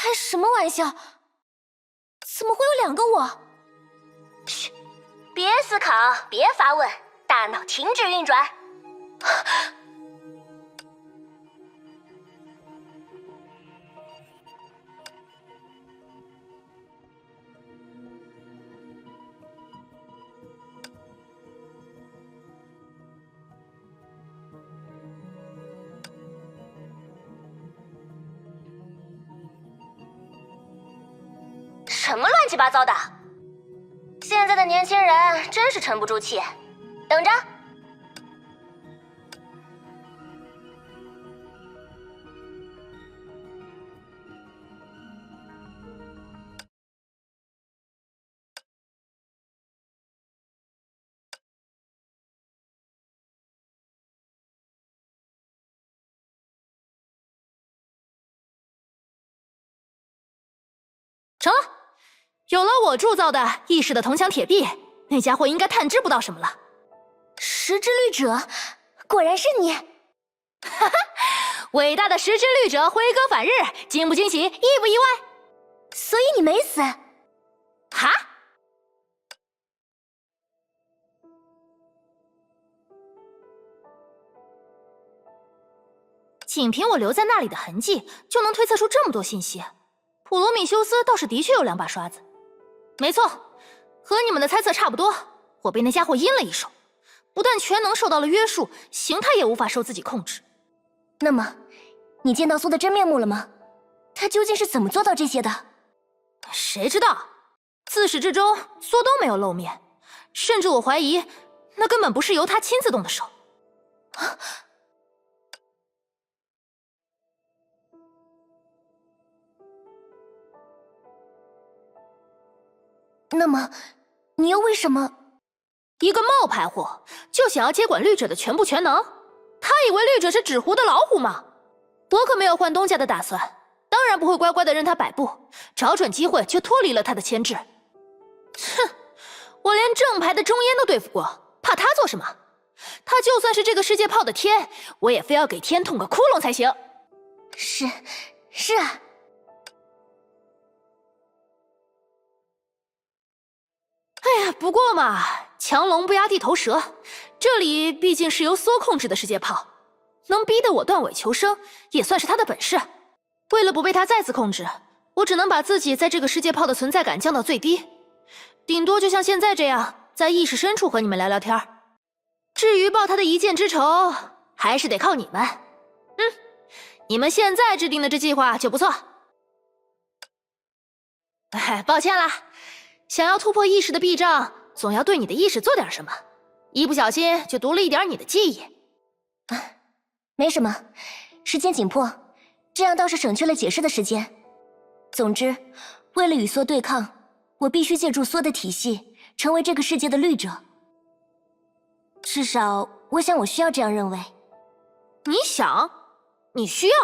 开什么玩笑？怎么会有2个我？嘘，别思考，别发问，大脑停止运转。什么乱七八糟的！现在的年轻人真是沉不住气。等着，成了，有了我铸造的意识的铜墙铁壁，那家伙应该探知不到什么了。时之律者，果然是你！哈哈，伟大的时之律者辉歌返日，惊不惊喜，意不意外？所以你没死？哈？仅凭我留在那里的痕迹，就能推测出这么多信息。普罗米修斯倒是的确有2把刷子。没错，和你们的猜测差不多。我被那家伙阴了一手，不但全能受到了约束，形态也无法受自己控制。那么，你见到苏的真面目了吗？他究竟是怎么做到这些的？谁知道？自始至终，苏都没有露面，甚至我怀疑，那根本不是由他亲自动的手。那么，你又为什么？一个冒牌货就想要接管律者的全部权能？他以为律者是纸糊的老虎吗？我可没有换东家的打算，当然不会乖乖的任他摆布，找准机会就脱离了他的牵制。哼，我连正牌的中烟都对付过，怕他做什么？他就算是这个世界炮的天，我也非要给天捅个窟窿才行。是啊。哎呀，不过嘛，强龙不压地头蛇，这里毕竟是由缩控制的世界炮，能逼得我断尾求生，也算是他的本事。为了不被他再次控制，我只能把自己在这个世界炮的存在感降到最低，顶多就像现在这样，在意识深处和你们聊聊天。至于报他的一箭之仇，还是得靠你们。你们现在制定的这计划就不错。哎，抱歉啦。想要突破意识的壁障，总要对你的意识做点什么，一不小心就读了一点你的记忆。没什么，时间紧迫，这样倒是省去了解释的时间。总之，为了与梭对抗，我必须借助梭的体系，成为这个世界的律者。至少，我想我需要这样认为。你想？你需要？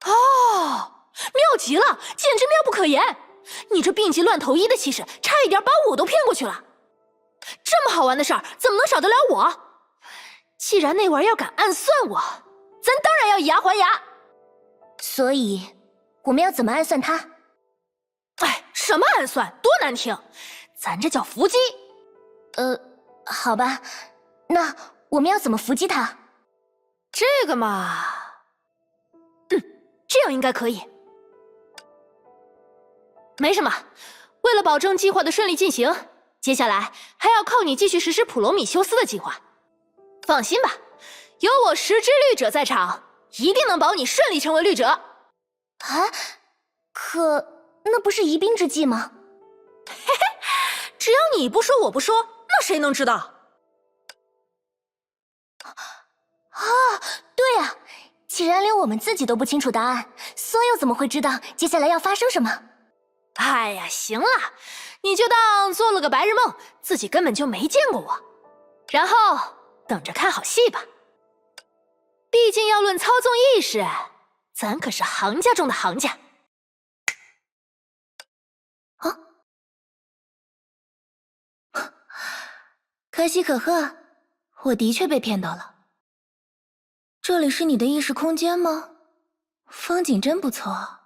哦，妙极了，简直妙不可言！你这病急乱投医的气势，差一点把我都骗过去了。这么好玩的事儿，怎么能少得了我？既然那玩意儿敢暗算我，咱当然要以牙还牙。所以，我们要怎么暗算他？哎，什么暗算？多难听！咱这叫伏击。好吧，那我们要怎么伏击他？这个嘛，这样应该可以。没什么，为了保证计划的顺利进行，接下来还要靠你继续实施普罗米修斯的计划。放心吧，有我时之律者在场，一定能保你顺利成为律者。啊？可那不是疑兵之计吗？嘿嘿，只要你不说我不说，那谁能知道？对啊，既然连我们自己都不清楚答案，梭又怎么会知道接下来要发生什么？哎呀，行了，你就当做了个白日梦，自己根本就没见过我，然后等着看好戏吧。毕竟要论操纵意识，咱可是行家中的行家。可喜可贺，我的确被骗到了。这里是你的意识空间吗？风景真不错。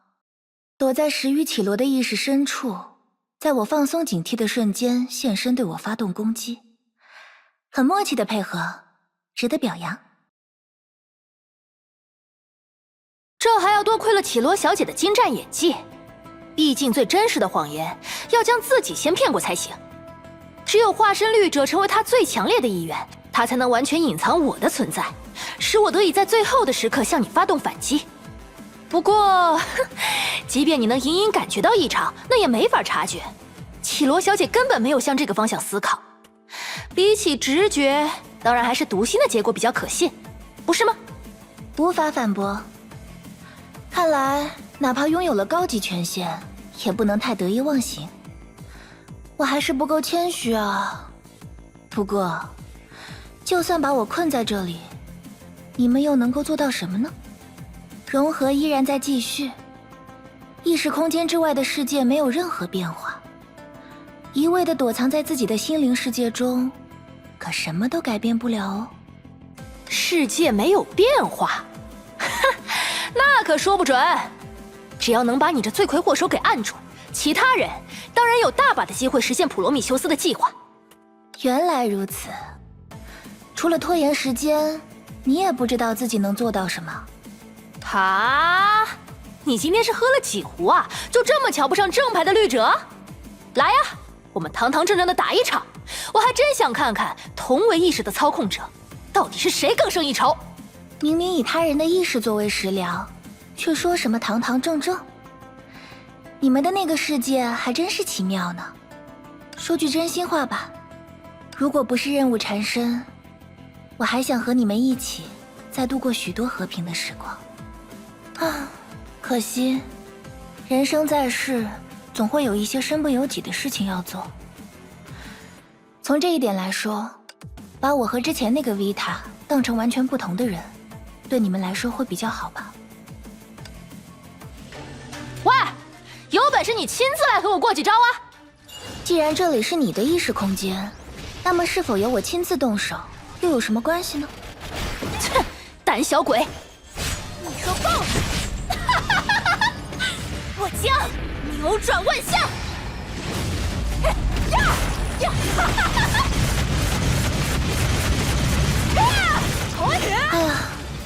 躲在石宇绮罗的意识深处，在我放松警惕的瞬间现身对我发动攻击，很默契的配合，值得表扬。这还要多亏了绮罗小姐的精湛演技，毕竟最真实的谎言要将自己先骗过才行。只有化身绿者成为他最强烈的意愿，他才能完全隐藏我的存在，使我得以在最后的时刻向你发动反击。不过，即便你能隐隐感觉到异常，那也没法察觉。绮罗小姐根本没有向这个方向思考。比起直觉，当然还是读心的结果比较可信，不是吗？无法反驳。看来，哪怕拥有了高级权限，也不能太得意忘形。我还是不够谦虚啊。不过，就算把我困在这里，你们又能够做到什么呢？融合依然在继续，意识空间之外的世界没有任何变化，一味地躲藏在自己的心灵世界中，可什么都改变不了哦。世界没有变化，那可说不准。只要能把你这罪魁祸首给按住，其他人当然有大把的机会实现普罗米修斯的计划。原来如此，除了拖延时间，你也不知道自己能做到什么。哈，你今天是喝了几壶啊？就这么瞧不上正牌的绿者？来呀，我们堂堂正正的打一场！我还真想看看同为意识的操控者，到底是谁更胜一筹。明明以他人的意识作为食粮，却说什么堂堂正正。你们的那个世界还真是奇妙呢。说句真心话吧，如果不是任务缠身，我还想和你们一起再度过许多和平的时光。啊，可惜，人生在世，总会有一些身不由己的事情要做。从这一点来说，把我和之前那个维塔当成完全不同的人，对你们来说会比较好吧？喂，有本事你亲自来和我过几招啊！既然这里是你的意识空间，那么是否由我亲自动手，又有什么关系呢？哼，胆小鬼！你说爆了！我将扭转万象！哎呀，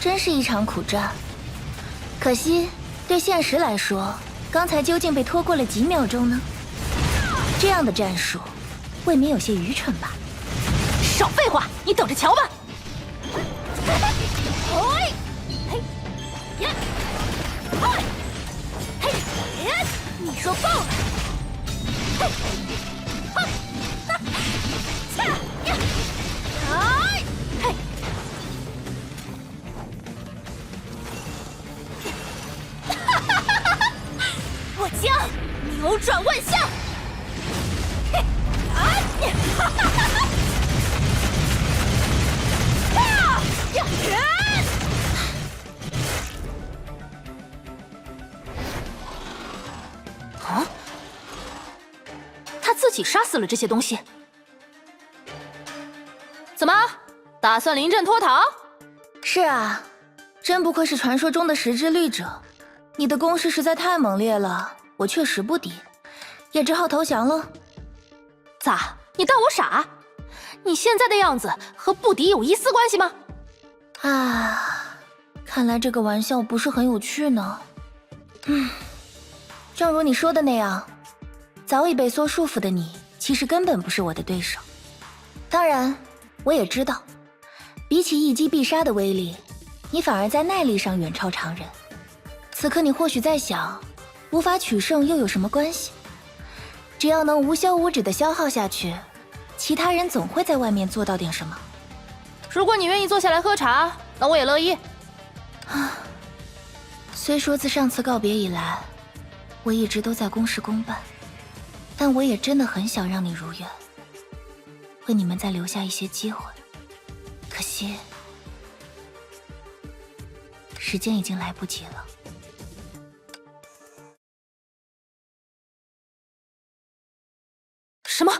真是一场苦战。可惜，对现实来说，刚才究竟被拖过了几秒钟呢？这样的战术，未免有些愚蠢吧？少废话，你等着瞧吧！你说爆了！我将扭转万象！啊！他自己杀死了这些东西？怎么，打算临阵脱逃？是啊，真不愧是传说中的十之律者，你的攻势实在太猛烈了，我确实不敌，也只好投降了。咋？你当我傻？你现在的样子和不敌有一丝关系吗？啊，看来这个玩笑不是很有趣呢。正如你说的那样，早已被缩束缚的你，其实根本不是我的对手。当然，我也知道，比起一击必杀的威力，你反而在耐力上远超常人。此刻你或许在想，无法取胜又有什么关系？只要能无休无止的消耗下去，其他人总会在外面做到点什么。如果你愿意坐下来喝茶，那我也乐意。虽说自上次告别以来，我一直都在公事公办，但我也真的很想让你如愿，为你们再留下一些机会。可惜，时间已经来不及了。什么？